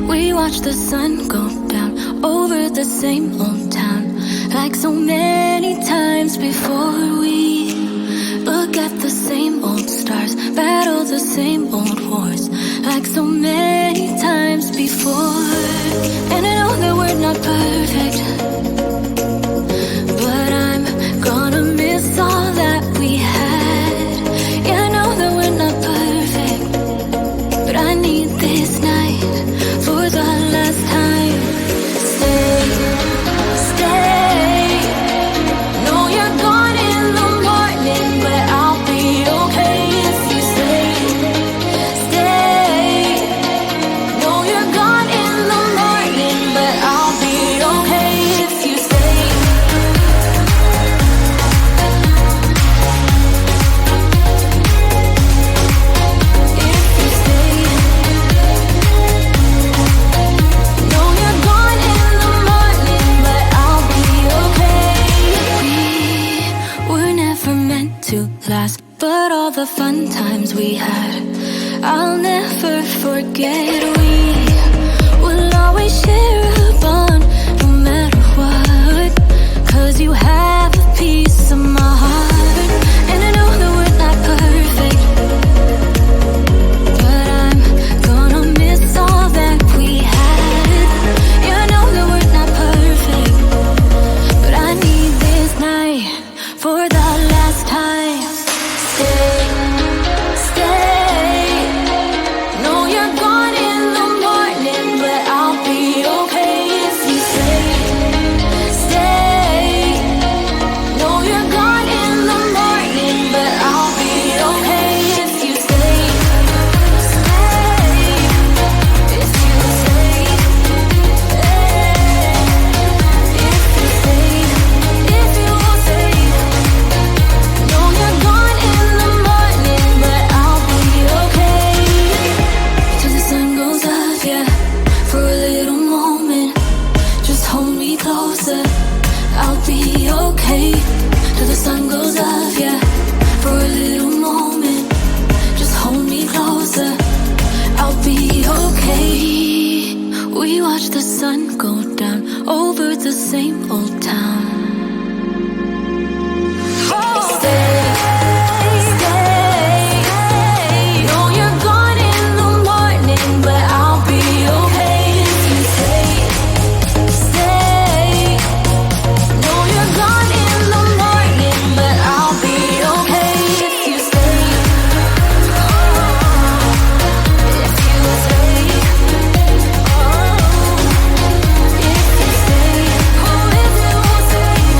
We watch the sun go down over the same old town, like so many times before. We look at the same old stars, battle the same old wars, like so many times before. And I know that we're not perfect, but I'm gonna miss all that we had. Yeah, I know that we're not perfect, but I need this night for the last time. Stay, stay. Know you're gone in the morning, but I'll be okay if you stay. Stay. Know you're gone in the morning, but I'll be okay if you stay. If you stay. Know you're gone in the morning, but I'll be okay. We were never meant to last, but all the fun times we had, I'll never forget. We will always share a bond, no matter what, 'cause you have a piece of my heart. And I know that we're not perfect, but I'm gonna miss all that we had. Yeah, I know that we're not perfect, but I need this night for the last time. Stay, stay. Know you're gone in the morning, but I'll be okay if you stay. Stay. Know you're gone in the morning, but I'll be okay if you stay. Stay. If you stay. If you stay. If you stay. Know you're gone in the morning, but I'll be okay. Till the sun goes up, yeah, for a little moment. Just hold me closer, I'll be okay. Till the sun goes up, yeah, for a little moment. Just hold me closer, I'll be okay. We watch the sun go down over the same old town. Stay, stay. Know you're gone in the morning, but I'll be okay if you stay. Stay. Know you're gone in the morning, but I'll be okay if you stay. If you stay. If you stay. Oh, if you stay.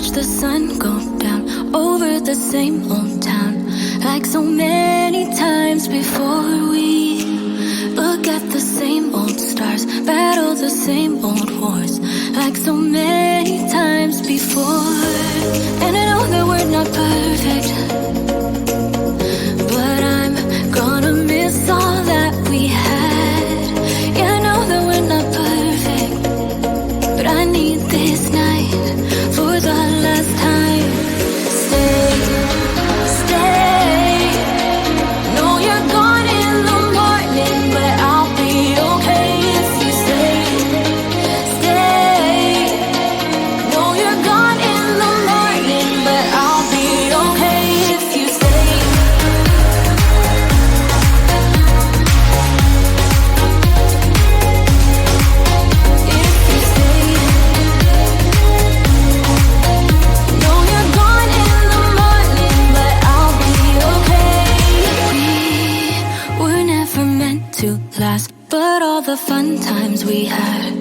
watch the sun go down over the same old town, like so many times before. We look at the same old stars, battle the same old wars, like so many times before. And I know that we're not perfect, but I'm gonna miss all that we had. Yeah, I know that we're not perfect, but I need this night for the last time. Stay, stay. Know you're gone in the morning, but I'll be okay if you stay. Stay. Know you're gone in the morning, but I'll be okay if you stay. If you stay. Know you're gone in the morning, but I'll be okay. We were never meant to last, but all the fun times we had,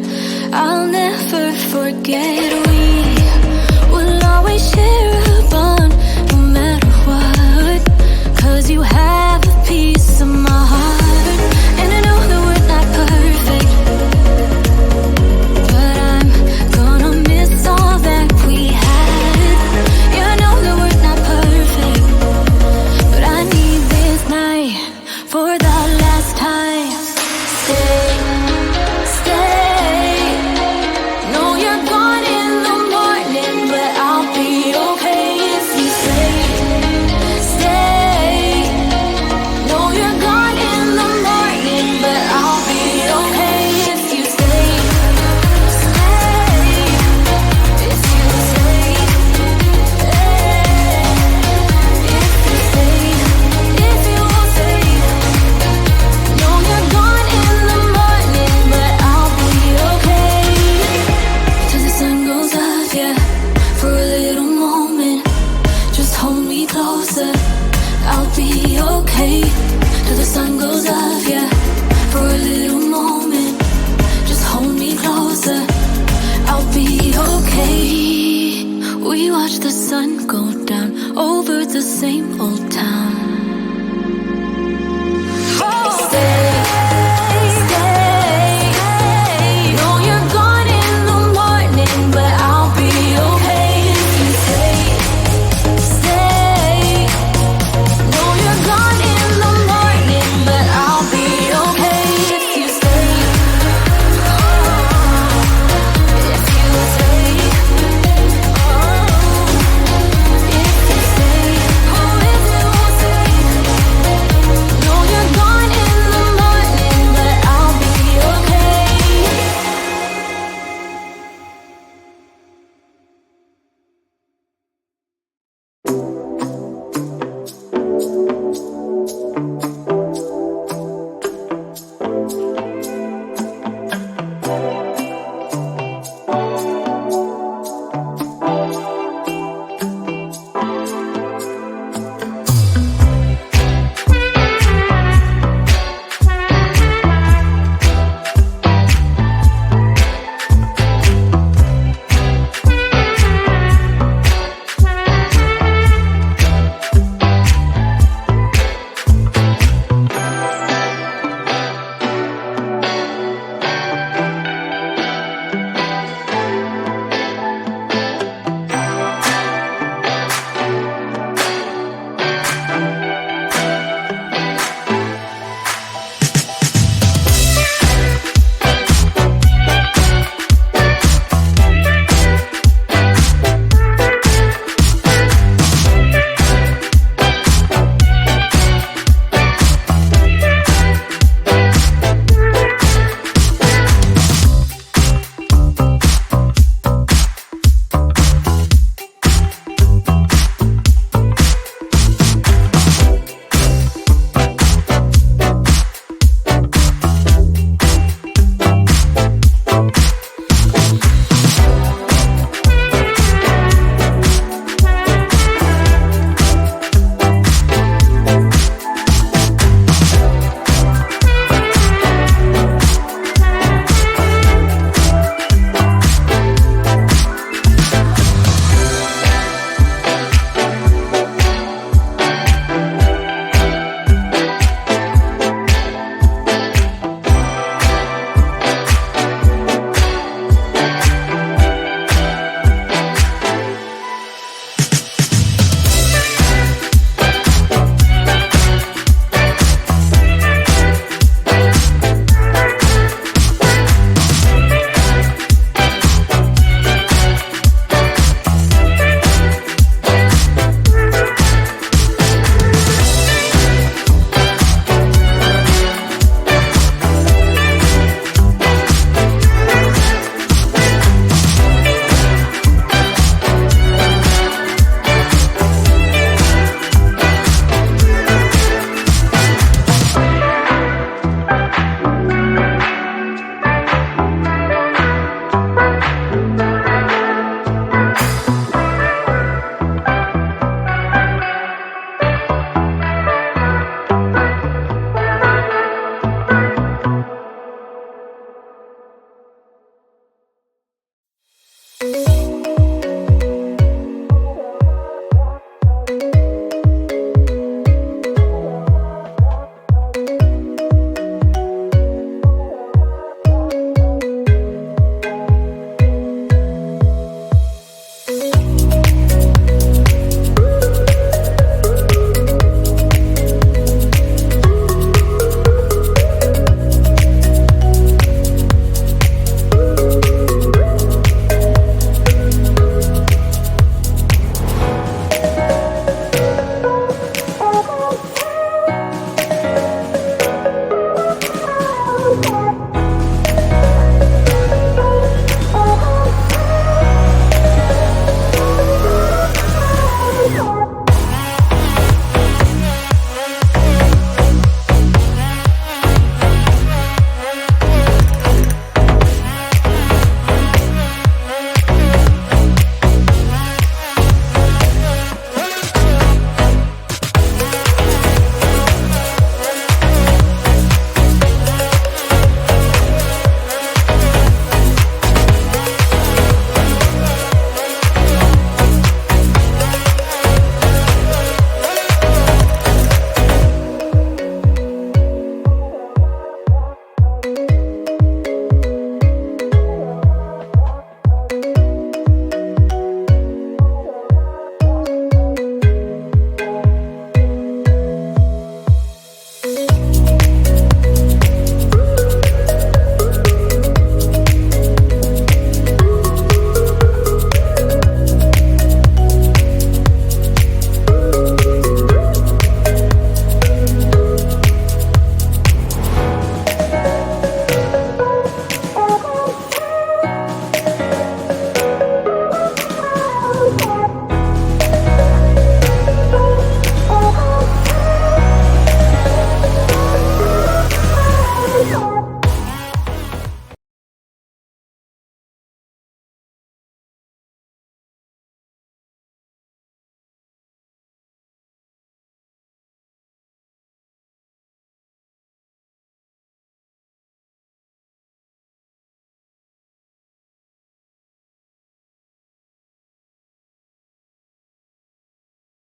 I'll never forget. We will always share We watch the sun go down over the same old town.